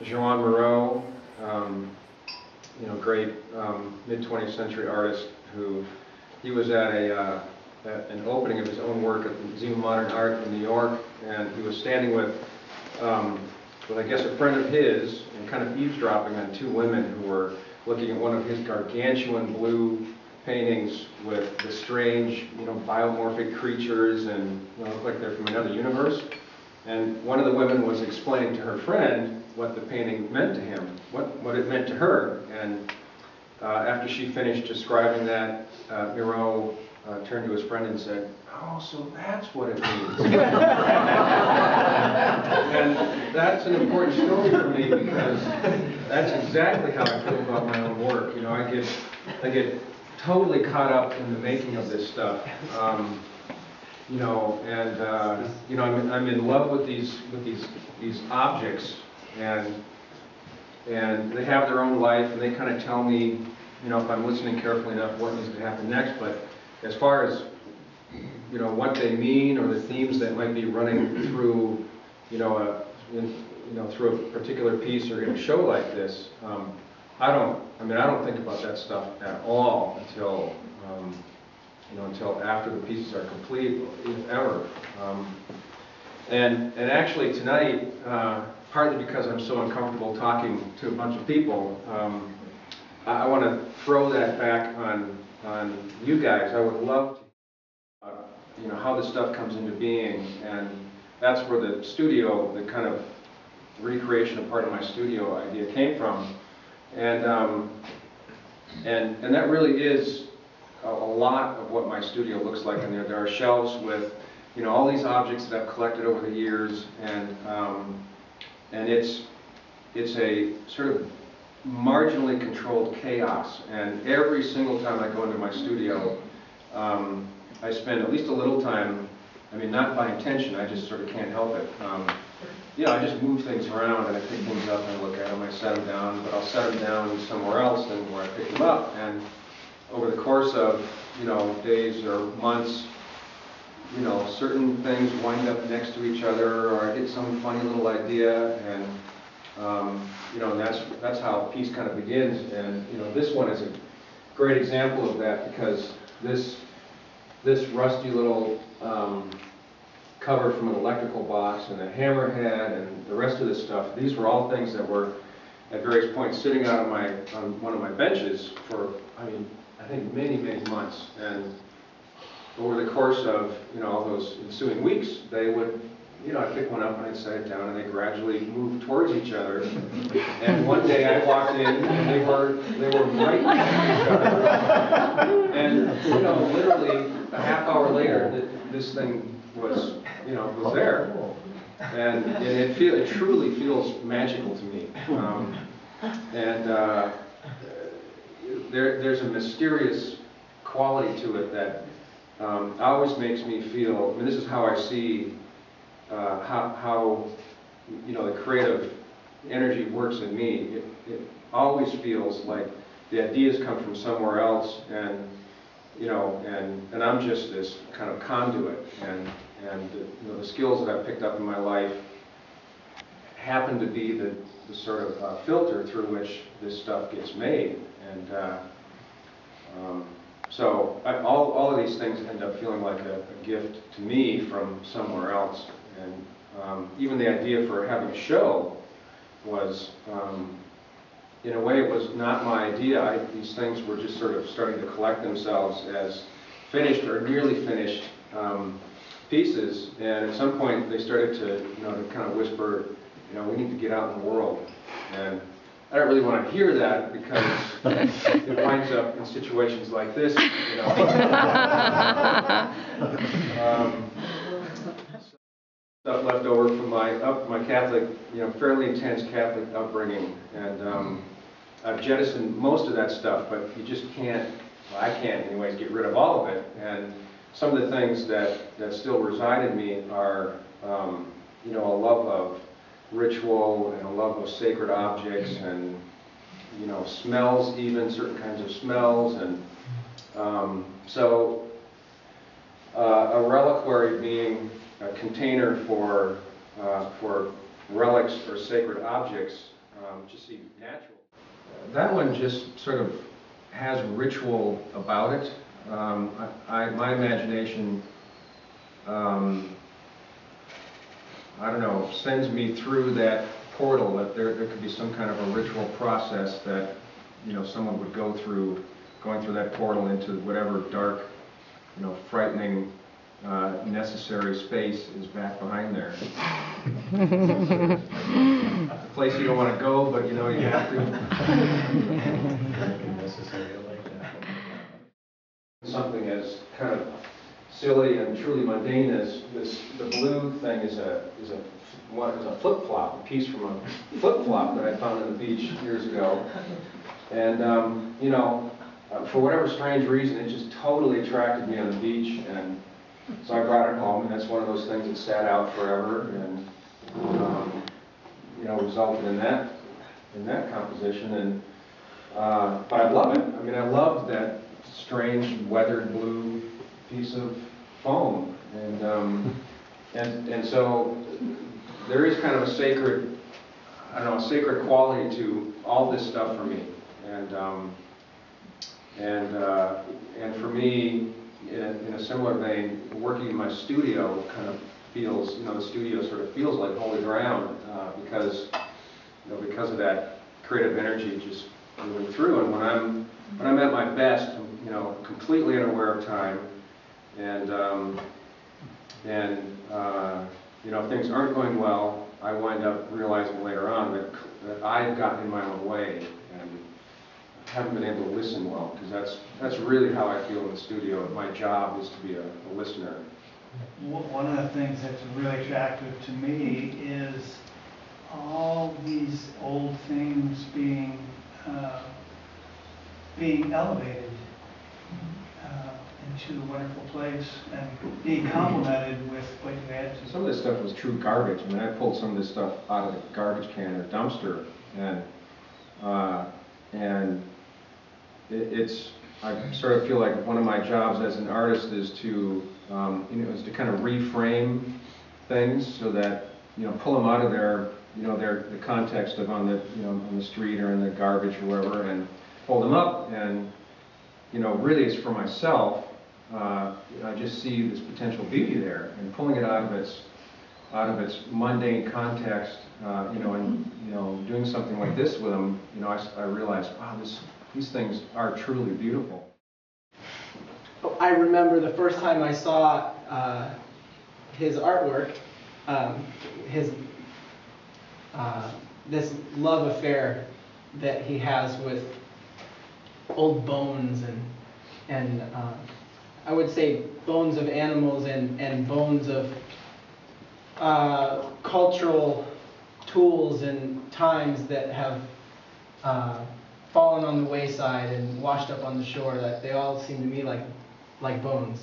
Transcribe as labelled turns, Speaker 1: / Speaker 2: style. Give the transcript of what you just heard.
Speaker 1: Jean Moreau, great mid-20th century artist who, he was at an opening of his own work at the Museum of Modern Art in New York, and he was standing with I guess a friend of his, and kind of eavesdropping on two women who were looking at one of his gargantuan blue paintings with the strange, biomorphic creatures, and look like they're from another universe. And one of the women was explaining to her friend what the painting meant to him, what it meant to her. And after she finished describing that, Miro turned to his friend and said, "Oh, so that's what it means." And that's an important story for me, because that's exactly how I feel about my own work. I get totally caught up in the making of this stuff. I'm in love with these objects, and they have their own life, and they kind of tell me, if I'm listening carefully enough, what needs to happen next. But as far as what they mean, or the themes that might be running through through a particular piece or in a show like this, I don't think about that stuff at all until until after the pieces are complete, if ever. And actually tonight, partly because I'm so uncomfortable talking to a bunch of people, I want to throw that back on you guys. I would love to, how this stuff comes into being, and that's where the studio, the kind of recreation of part of my studio idea came from, and that really is a lot of what my studio looks like. And there are shelves with, all these objects that I've collected over the years, and it's a sort of marginally controlled chaos. And every single time I go into my studio, I spend at least a little time, not by intention, I just sort of can't help it. I just move things around, and I pick things up and I look at them, I set them down, but I'll set them down somewhere else than where I picked them up. And over the course of, days or months, certain things wind up next to each other, or I get some funny little idea, and that's how a piece kind of begins. And this one is a great example of that, because this rusty little cover from an electrical box, and a hammerhead, and the rest of this stuff, these were all things that were at various points sitting out on one of my benches for, I think many months. And over the course of all those ensuing weeks, they would, I'd pick one up and I'd set it down, and they gradually moved towards each other. And one day I walked in, and they were right next to each other. And literally a half hour later, this thing was was there. And it truly feels magical to me. There's a mysterious quality to it that always makes me feel, this is how I see how the creative energy works in me. It always feels like the ideas come from somewhere else, and I'm just this kind of conduit, and the skills that I've picked up in my life happen to be the sort of filter through which this stuff gets made. And so all of these things end up feeling like a gift to me from somewhere else. And even the idea for having a show was, in a way, it was not my idea. These things were just sort of starting to collect themselves as finished or nearly finished pieces. And at some point, they started to, to kind of whisper, we need to get out in the world. And I don't really want to hear that, because it winds up in situations like this, stuff left over from my Catholic, fairly intense Catholic upbringing, and I've jettisoned most of that stuff, but you just can't, well, I can't anyways, get rid of all of it. And some of the things that still reside in me are, a love of ritual, and a love of sacred objects, and smells, even certain kinds of smells. And so a reliquary being a container for relics or sacred objects just seemed natural. That one just sort of has ritual about it. My imagination, I don't know, sends me through that portal, that there could be some kind of a ritual process that, someone would go through, going through that portal into whatever dark, frightening, necessary space is back behind there. A place you don't want to go, but you have to.
Speaker 2: Necessary, I like that.
Speaker 1: Something as kind of silly and truly mundane as this, the blue thing is a flip-flop, a piece from a flip-flop that I found on the beach years ago. And, for whatever strange reason, it just totally attracted me on the beach. And so I brought it home, and that's one of those things that sat out forever and, resulted in that composition. And, but I love it. I mean, I loved that strange weathered blue piece of foam. And so there is kind of a sacred, a sacred quality to all this stuff for me. And for me, in a similar vein, working in my studio kind of feels, the studio sort of feels like holy ground because of that creative energy just moving through. And when I'm at my best, I'm completely unaware of time, and if things aren't going well, I wind up realizing later on that I've gotten in my own way and haven't been able to listen well, because that's really how I feel in the studio. My job is to be a listener.
Speaker 3: One of the things that's really attractive to me is all these old things being elevated into a wonderful place and being complemented with what you add to.
Speaker 1: Some of this stuff was true garbage. I mean, I pulled some of this stuff out of the garbage can or dumpster, and I sort of feel like one of my jobs as an artist is to is to kind of reframe things so that pull them out of their the context of on the street or in the garbage or wherever, and hold them up, and really it's for myself. I just see this potential beauty there, and pulling it out of its mundane context, and doing something like this with them, I realized, wow, these things are truly beautiful.
Speaker 4: I remember the first time I saw his artwork, this love affair that he has with old bones and I would say bones of animals and bones of cultural tools and times that have fallen on the wayside and washed up on the shore. That they all seem to me like bones.